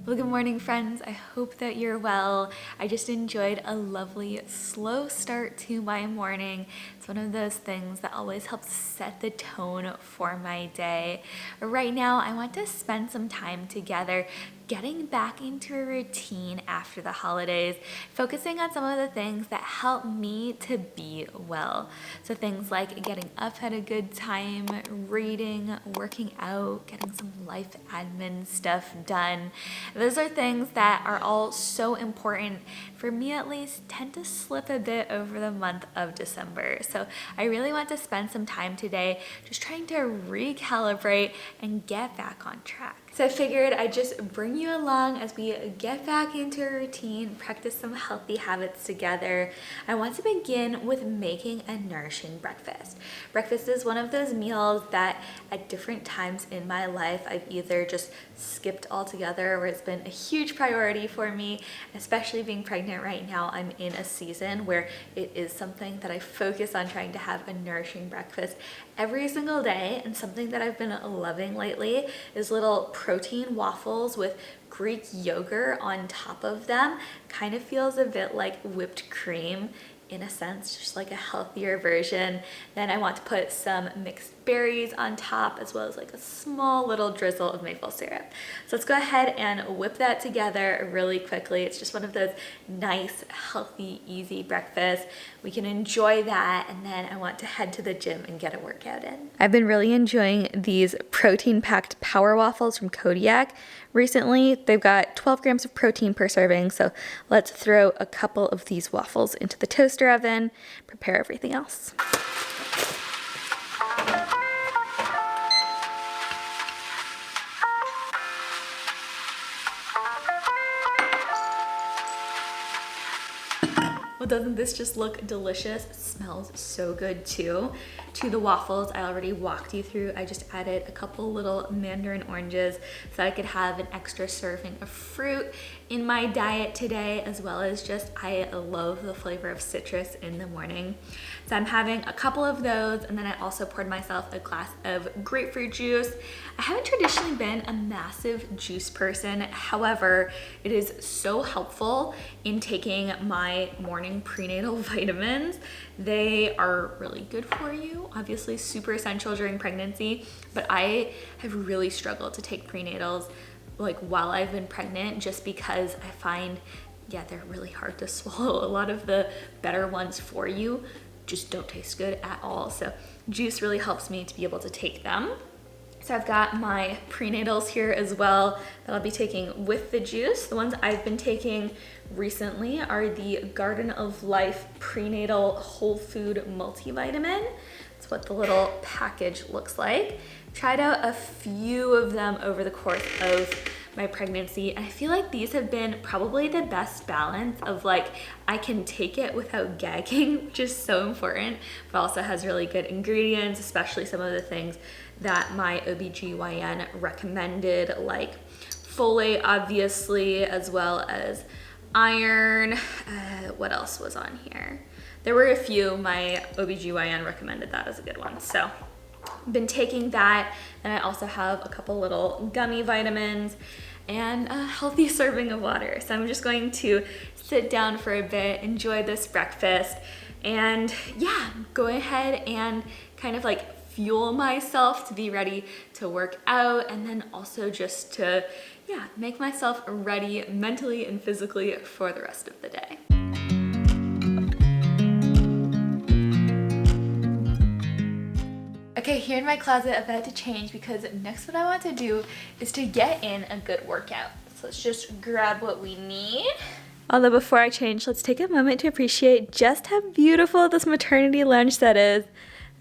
Good morning, friends. I hope that you're well. I just enjoyed a lovely slow start to my morning. It's one of those things that always helps set the tone for my day. Right now, I want to spend some time together getting back into a routine after the holidays, focusing on some of the things that help me to be well. So things like getting up at a good time, reading, working out, getting some life admin stuff done. Those are things that are all so important, for me at least, tend to slip a bit over the month of December. So I really want to spend some time today just trying to recalibrate and get back on track. So I figured I'd just bring you along as we get back into a routine, practice some healthy habits together. I want to begin with making a nourishing breakfast. Breakfast is one of those meals that at different times in my life I've either just skipped altogether or it's been a huge priority for me, especially being pregnant right now. I'm in a season where it is something that I focus on trying to have a nourishing breakfast every single day, and something that I've been loving lately is little protein waffles with Greek yogurt on top of them. Kind of feels a bit like whipped cream in a sense, just like a healthier version. Then I want to put some mixed berries on top, as well as like a small little drizzle of maple syrup. So let's go ahead and whip that together really quickly. It's just one of those nice, healthy, easy breakfasts. We can enjoy that, and then I want to head to the gym and get a workout in. I've been really enjoying these protein-packed power waffles from Kodiak recently. They've got 12 grams of protein per serving, so let's throw a couple of these waffles into the toaster oven, prepare everything else. Well, doesn't this just look delicious? It smells so good too. To the waffles I already walked you through, I just added a couple little mandarin oranges so I could have an extra serving of fruit in my diet today, as well as just, I love the flavor of citrus in the morning. So I'm having a couple of those, and then I also poured myself a glass of grapefruit juice. I haven't traditionally been a massive juice person. However, it is so helpful in taking my morning prenatal vitamins. They are really good for you, obviously super essential during pregnancy, but I have really struggled to take prenatals like while I've been pregnant, just because I find, they're really hard to swallow. A lot of the better ones for you just don't taste good at all. So juice really helps me to be able to take them. So I've got my prenatals here as well that I'll be taking with the juice. The ones I've been taking recently are the Garden of Life Prenatal Whole Food Multivitamin. That's what the little package looks like. Tried out a few of them over the course of my pregnancy, and I feel like these have been probably the best balance of like, I can take it without gagging, which is so important, but also has really good ingredients, especially some of the things that my OBGYN recommended, like folate obviously, as well as iron. What else was on here? There were a few. My OBGYN recommended that as a good one. So I've been taking that, and I also have a couple little gummy vitamins and a healthy serving of water. So I'm just going to sit down for a bit, enjoy this breakfast, and go ahead and kind of like fuel myself to be ready to work out, and then also just to make myself ready mentally and physically for the rest of the day. Okay, here in my closet, about to change, because next what I want to do is to get in a good workout. So let's just grab what we need. Although before I change, let's take a moment to appreciate just how beautiful this maternity lounge set is.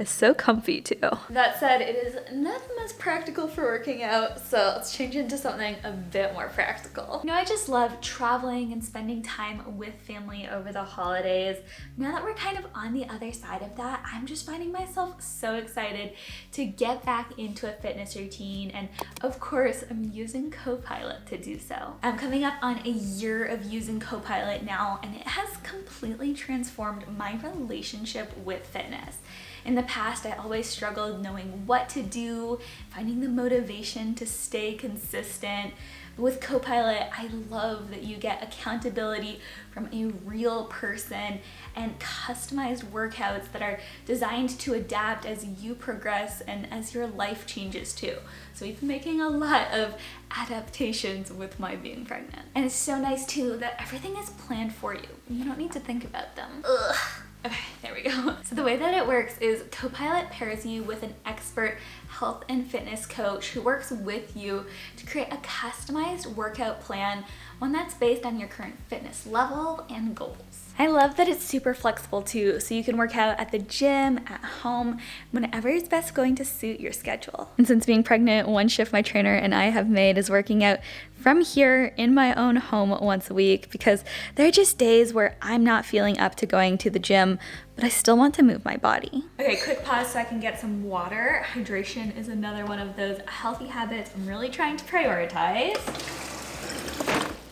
It's so comfy too. That said, it is not the most practical for working out, so let's change into something a bit more practical. You know, I just love traveling and spending time with family over the holidays. Now that we're kind of on the other side of that, I'm just finding myself so excited to get back into a fitness routine, and of course, I'm using Copilot to do so. I'm coming up on a year of using Copilot now, and it has completely transformed my relationship with fitness. In the past, I always struggled knowing what to do, finding the motivation to stay consistent. But with Copilot, I love that you get accountability from a real person and customized workouts that are designed to adapt as you progress and as your life changes too. So we've been making a lot of adaptations with my being pregnant. And it's so nice too that everything is planned for you. You don't need to think about them. Ugh. Okay, there we go. So the way that it works is Copilot pairs you with an expert health and fitness coach who works with you to create a customized workout plan, one that's based on your current fitness level and goals. I love that it's super flexible too, so you can work out at the gym, at home, whenever is best going to suit your schedule. And since being pregnant, one shift my trainer and I have made is working out from here in my own home once a week, because there are just days where I'm not feeling up to going to the gym, but I still want to move my body. Okay, quick pause so I can get some water. Hydration is another one of those healthy habits I'm really trying to prioritize.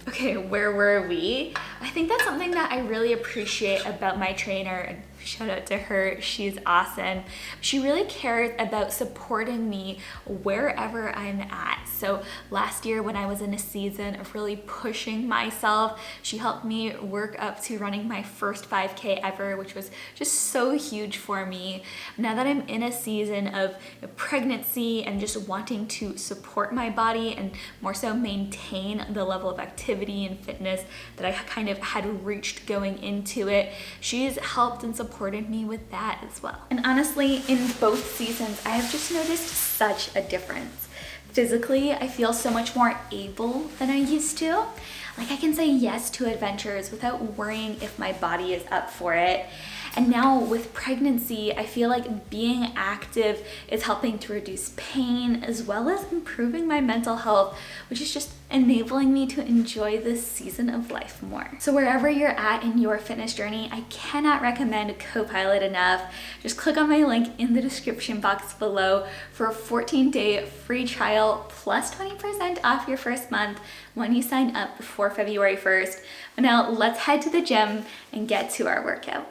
Okay, where were we? I think that's something that I really appreciate about my trainer, and shout out to her, she's awesome. She really cares about supporting me wherever I'm at. So last year when I was in a season of really pushing myself, she helped me work up to running my first 5K ever, which was just so huge for me. Now that I'm in a season of pregnancy and just wanting to support my body and more so maintain the level of activity and fitness that I kind of had reached going into it, she's helped and supported me with that as well. And honestly, in both seasons, I have just noticed such a difference. Physically, I feel so much more able than I used to. Like I can say yes to adventures without worrying if my body is up for it. And now with pregnancy, I feel like being active is helping to reduce pain as well as improving my mental health, which is just enabling me to enjoy this season of life more. So wherever you're at in your fitness journey, I cannot recommend Copilot enough. Just click on my link in the description box below for a 14-day free trial plus 20% off your first month when you sign up before February 1st. But now let's head to the gym and get to our workout.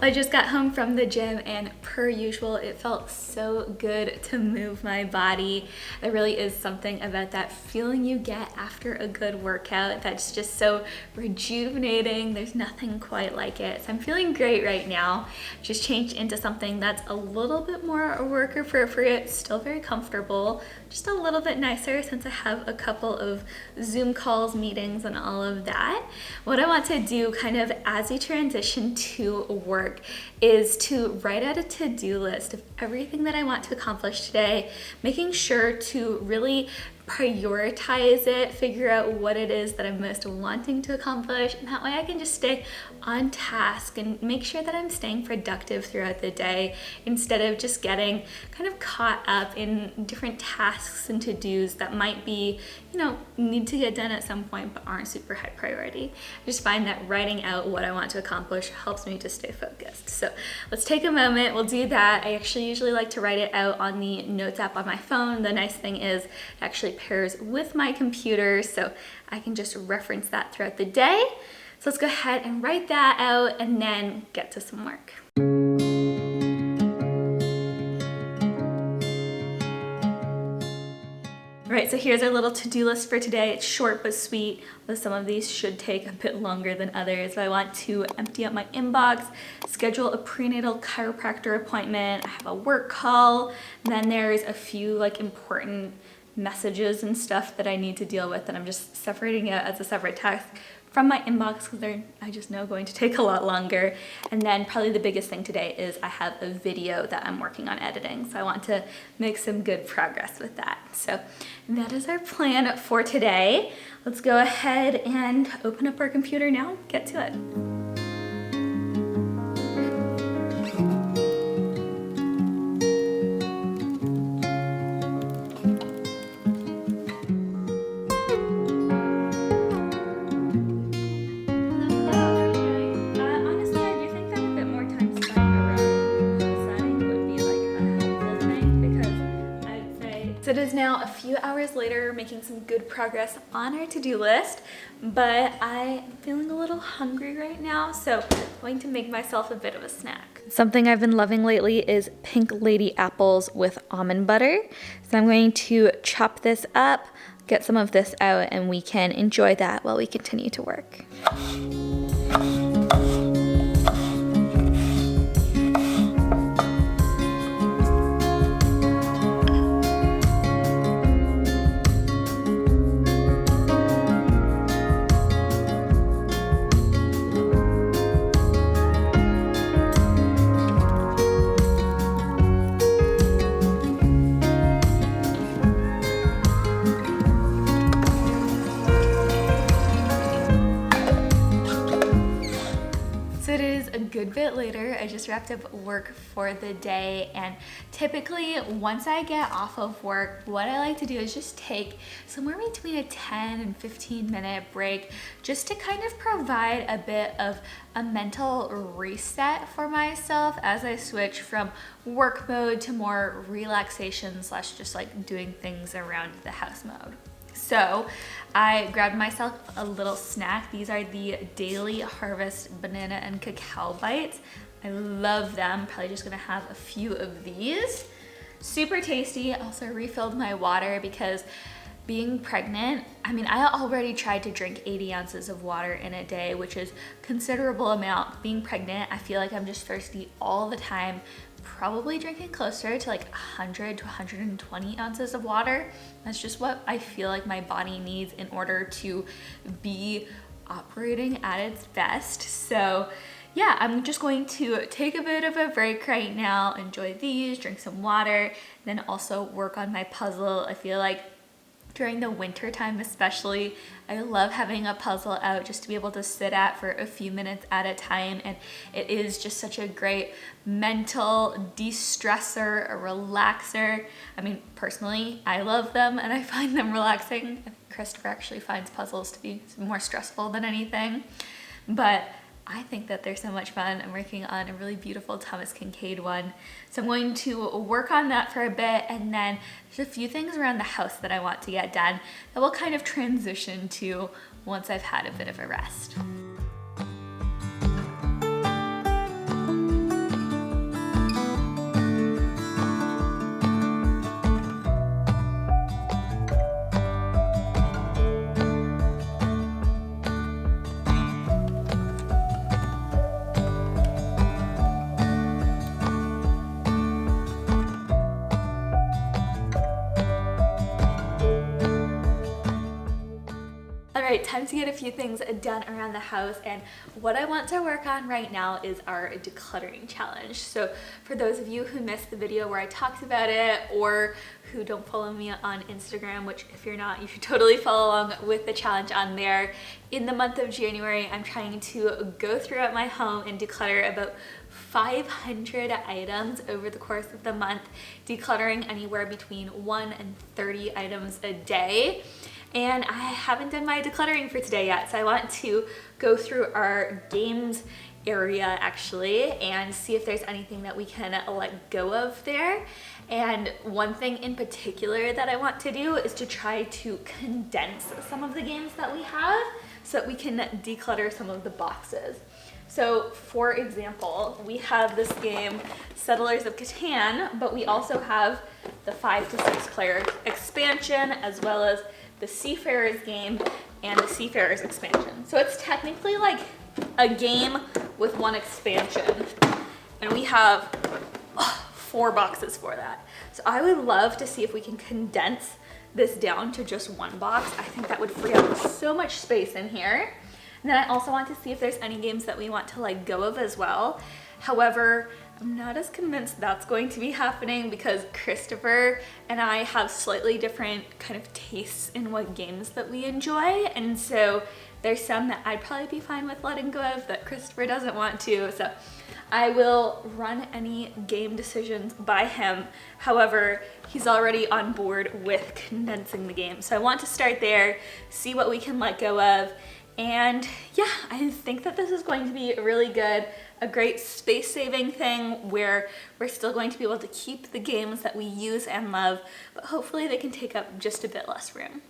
I just got home from the gym and per usual, it felt so good to move my body. There really is something about that feeling you get after a good workout that's just so rejuvenating. There's nothing quite like it. So I'm feeling great right now. Just changed into something that's a little bit more work appropriate, still very comfortable, just a little bit nicer since I have a couple of Zoom calls, meetings, and all of that. What I want to do kind of as we transition to work is to write out a to-do list of everything that I want to accomplish today, making sure to really prioritize it, figure out what it is that I'm most wanting to accomplish, and that way I can just stay on task and make sure that I'm staying productive throughout the day instead of just getting kind of caught up in different tasks and to-dos that might be, need to get done at some point but aren't super high priority. I just find that writing out what I want to accomplish helps me to stay focused. So let's take a moment, we'll do that. I actually usually like to write it out on the notes app on my phone. The nice thing is it actually pairs with my computer, so I can just reference that throughout the day. So let's go ahead and write that out and then get to some work. All right, so here's our little to-do list for today. It's short but sweet, but some of these should take a bit longer than others. But I want to empty out my inbox, schedule a prenatal chiropractor appointment, I have a work call, and then there's a few like important messages and stuff that I need to deal with, and I'm just separating it as a separate task from my inbox because they're, I just know, going to take a lot longer. And then probably the biggest thing today is I have a video that I'm working on editing, so I want to make some good progress with that. So that is our plan for today. Let's go ahead and open up our computer now, get to it. So it is now a few hours later, making some good progress on our to-do list, but I am feeling a little hungry right now, so I'm going to make myself a bit of a snack. Something I've been loving lately is pink lady apples with almond butter. So I'm going to chop this up, get some of this out, and we can enjoy that while we continue to work. Good bit later. I just wrapped up work for the day, and typically once I get off of work, what I like to do is just take somewhere between a 10 and 15 minute break just to kind of provide a bit of a mental reset for myself as I switch from work mode to more relaxation / just like doing things around the house mode. So I grabbed myself a little snack. These are the Daily Harvest banana and cacao bites. I love them. Probably just gonna have a few of these. Super tasty. Also refilled my water because being pregnant, I mean, I already tried to drink 80 ounces of water in a day, which is a considerable amount. Being pregnant, I feel like I'm just thirsty all the time, probably drinking closer to like 100 to 120 ounces of water. That's just what I feel like my body needs in order to be operating at its best. So yeah, I'm just going to take a bit of a break right now, enjoy these, drink some water, then also work on my puzzle. I feel like during the winter time especially, I love having a puzzle out just to be able to sit at for a few minutes at a time, and it is just such a great mental de-stressor, a relaxer. I mean, personally, I love them and I find them relaxing. I think Christopher actually finds puzzles to be more stressful than anything, but I think that they're so much fun. I'm working on a really beautiful Thomas Kincaid one. So I'm going to work on that for a bit, and then there's a few things around the house that I want to get done that we'll kind of transition to once I've had a bit of a rest. Alright, time to get a few things done around the house, and what I want to work on right now is our decluttering challenge. So for those of you who missed the video where I talked about it, or who don't follow me on Instagram, which if you're not, you should totally follow along with the challenge on there. In the month of January, I'm trying to go throughout my home and declutter about 500 items over the course of the month, decluttering anywhere between 1 and 30 items a day. And I haven't done my decluttering for today yet, so I want to go through our games area actually and see if there's anything that we can let go of there. And one thing in particular that I want to do is to try to condense some of the games that we have. so that we can declutter some of the boxes. So for example, we have this game, Settlers of Catan, but we also have the 5 to 6 player expansion, as well as the Seafarers game and the Seafarers expansion. So it's technically like a game with one expansion, and we have 4 boxes for that. So I would love to see if we can condense this down to just one box. I think that would free up so much space in here. And then I also want to see if there's any games that we want to let go of as well. However, I'm not as convinced that's going to be happening because Christopher and I have slightly different kind of tastes in what games that we enjoy. And so there's some that I'd probably be fine with letting go of that Christopher doesn't want to. So I will run any game decisions by him. However, he's already on board with condensing the game. So I want to start there, see what we can let go of. And yeah, I think that this is going to be really good, a great space-saving thing where we're still going to be able to keep the games that we use and love, but hopefully they can take up just a bit less room.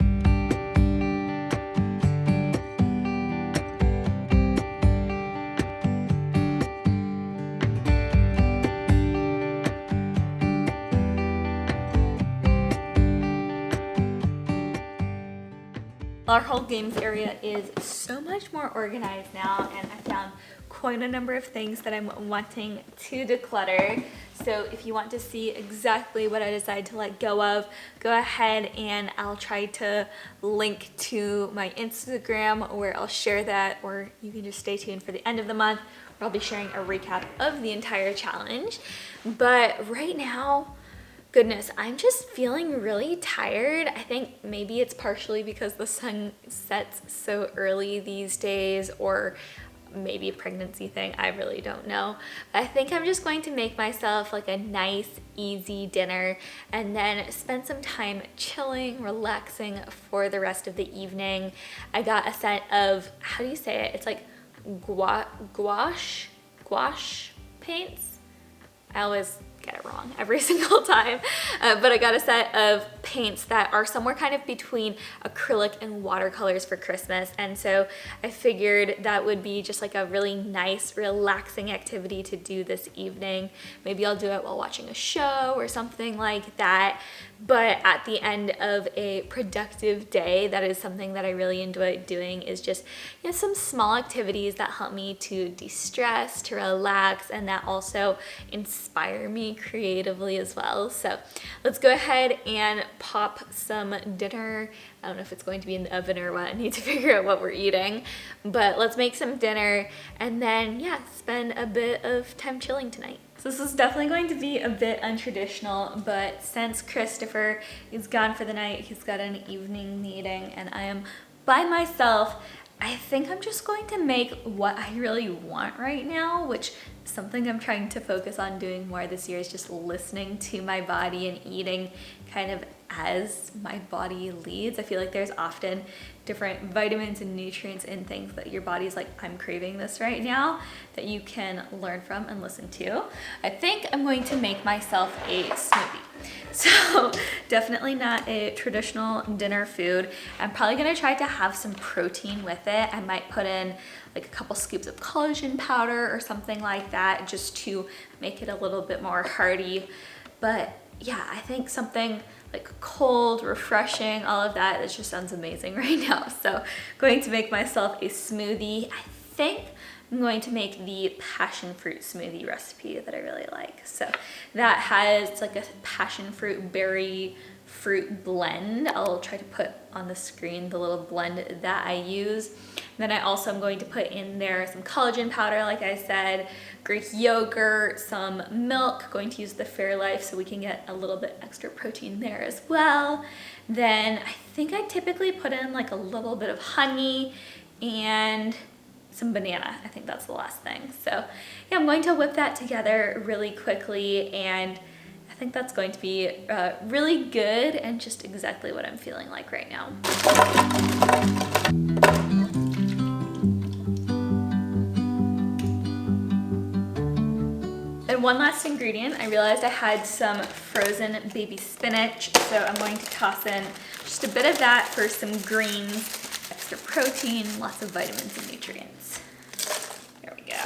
Our whole games area is so much more organized now, and I found quite a number of things that I'm wanting to declutter. So if you want to see exactly what I decide to let go of, go ahead and I'll try to link to my Instagram where I'll share that, or you can just stay tuned for the end of the month where I'll be sharing a recap of the entire challenge. But right now, goodness, I'm just feeling really tired. I think maybe it's partially because the sun sets so early these days, or maybe a pregnancy thing, I really don't know. But I think I'm just going to make myself like a nice, easy dinner and then spend some time chilling, relaxing for the rest of the evening. I got a set of, how do you say it? It's like gouache paints. I always get it wrong every single time, but I got a set of paints that are somewhere kind of between acrylic and watercolors for Christmas, and so I figured that would be just like a really nice, relaxing activity to do this evening. Maybe I'll do it while watching a show or something like that, but at the end of a productive day, that is something that I really enjoy doing, is just, you know, some small activities that help me to de-stress, to relax, and that also inspire me creatively as well. So let's go ahead and pop some dinner. I don't know if it's going to be in the oven or what. I need to figure out what we're eating, but let's make some dinner and then, yeah, spend a bit of time chilling tonight. So this is definitely going to be a bit untraditional, but since Christopher is gone for the night, he's got an evening meeting and I am by myself, I think I'm just going to make what I really want right now, which is something I'm trying to focus on doing more this year, is just listening to my body and eating kind of as my body leads. I feel like there's often different vitamins and nutrients in things that your body's like, I'm craving this right now, that you can learn from and listen to. I think I'm going to make myself a smoothie. So definitely not a traditional dinner food. I'm probably gonna try to have some protein with it. I might put in like a couple scoops of collagen powder or something like that, just to make it a little bit more hearty. But yeah, I think something like cold, refreshing, all of that, it just sounds amazing right now. So going to make myself a smoothie. I think I'm going to make the passion fruit smoothie recipe that I really like. So that has like a passion fruit berry fruit blend. I'll try to put on the screen the little blend that I use. And then I also am going to put in there some collagen powder, like I said, Greek yogurt, some milk, going to use the Fairlife so we can get a little bit extra protein there as well. Then I think I typically put in like a little bit of honey and some banana. I think that's the last thing. So yeah, I'm going to whip that together really quickly, and I think that's going to be really good and just exactly what I'm feeling like right now. And one last ingredient, I realized I had some frozen baby spinach, so I'm going to toss in just a bit of that for some greens. extra protein, lots of vitamins and nutrients. There we go.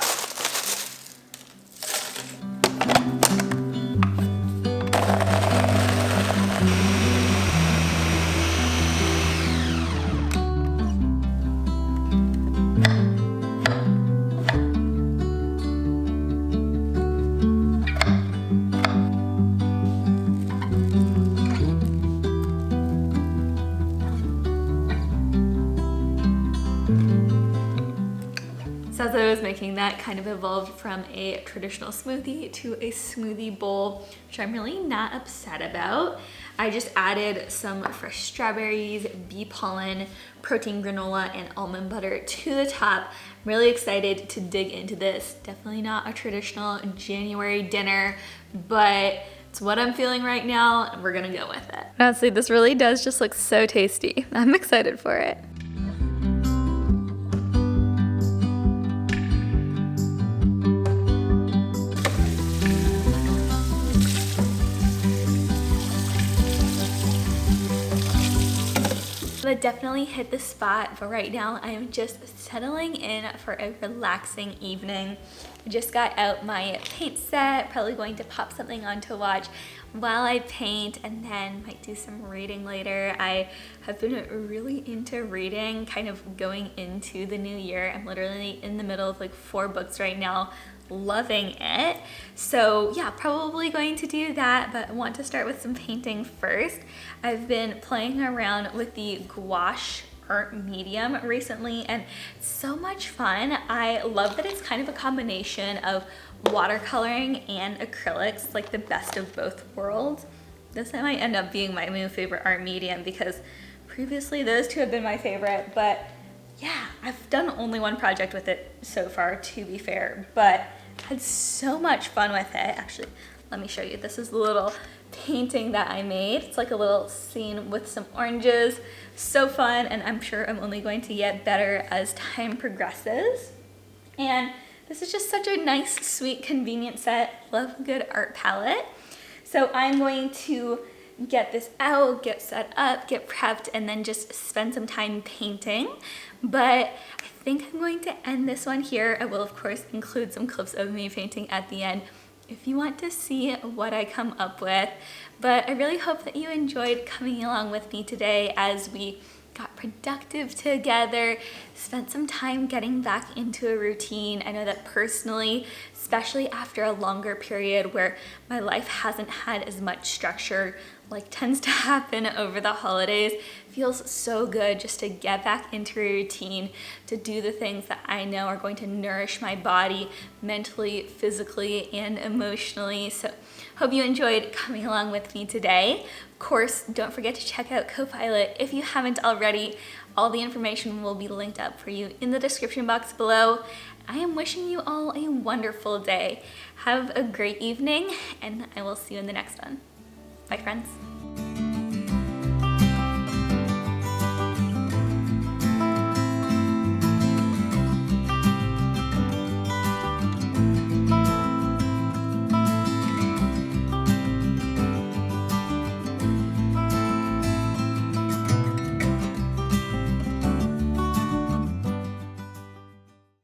So as I was making that, kind of evolved from a traditional smoothie to a smoothie bowl, which I'm really not upset about. I just added some fresh strawberries, bee pollen, protein granola, and almond butter to the top. I'm really excited to dig into this. Definitely not a traditional January dinner, but it's what I'm feeling right now, and we're gonna go with it. Honestly, this really does just look so tasty. I'm excited for it. But definitely hit the spot, but right now I am just settling in for a relaxing evening. I just got out my paint set, probably going to pop something on to watch while I paint, and then might do some reading later. I have been really into reading, kind of going into the new year. I'm literally in the middle of like 4 books right now, loving it. So yeah, probably going to do that, but I want to start with some painting first. I've been playing around with the gouache art medium recently, and it's so much fun. I love that it's kind of a combination of watercoloring and acrylics. It's like the best of both worlds. This might end up being my new favorite art medium because previously those two have been my favorite, but yeah, I've done only one project with it so far, to be fair, but had so much fun with it. Actually, let me show you. This is the little painting that I made. It's like a little scene with some oranges. So fun, and I'm sure I'm only going to get better as time progresses. And this is just such a nice, sweet, convenient set. Love a good art palette. So I'm going to get this out, get set up, get prepped, and then just spend some time painting. But I think I'm going to end this one here. I will, of course, include some clips of me painting at the end if you want to see what I come up with. But I really hope that you enjoyed coming along with me today as we got productive together, spent some time getting back into a routine. I know that personally, especially after a longer period where my life hasn't had as much structure like tends to happen over the holidays, feels so good just to get back into a routine, to do the things that I know are going to nourish my body mentally, physically, and emotionally. So hope you enjoyed coming along with me today. Of course, don't forget to check out Copilot if you haven't already. All the information will be linked up for you in the description box below. I am wishing you all a wonderful day. Have a great evening, and I will see you in the next one. Bye, friends.